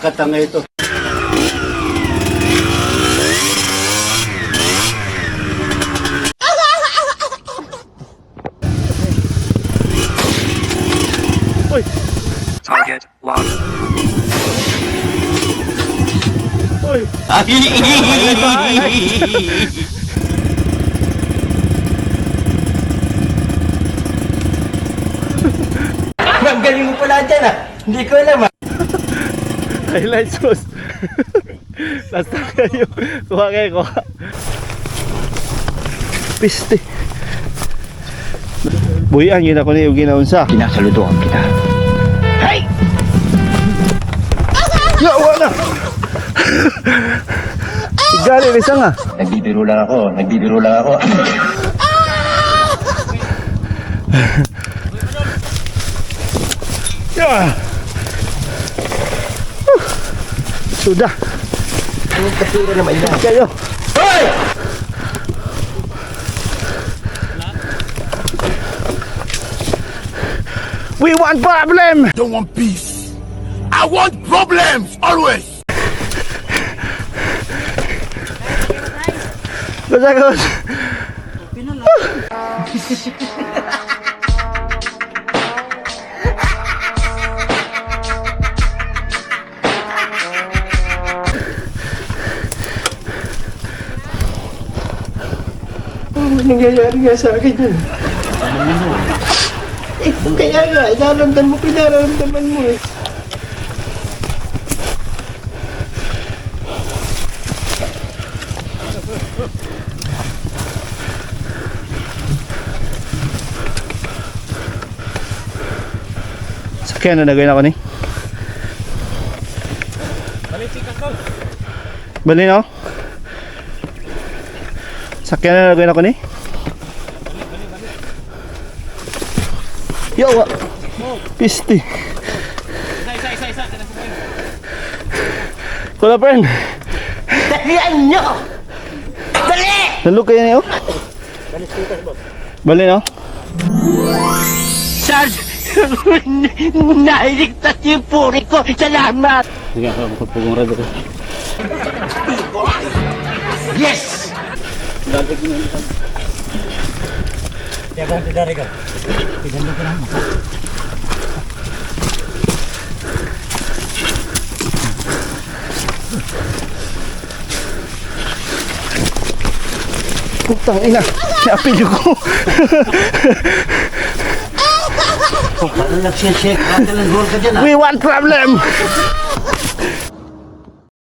Kakatanga ito. Uy! Target locked. Uy! Ang galing mo pala dyan ah. Hindi ko alam ah. Highlights boss. Basta kayo. Kuha kayo, kuha. Piste. Buhian yun ako na yung ginaunsa. Pinasaludoan kita. Hey! Yawa na! Gali, isa nga. Nagbibiro lang ako. Yeah. Sudah. Ang kapira naman yan. Kayo. Hoy! We want problem. Don't want peace. I want problems always. Bagos. Ano nangyayari nga sa akin yun? Kaya nga, pinaramdaman mo eh. Sakyan na nagawin ako ni. Bali no? Sakyan na nagawin ako ni. Yawa. Pisti. Kula friend. Dalian nyo! Dali! Nalog kayo niyo? Bali no? Sarge! Nailigtas yung puri ko! Salamat! Sige ako magpapugong rado ko. Yes! Putang ina. Napilyo ko. Paano nagsishake? Paano lang ka dyan ah? We want problem.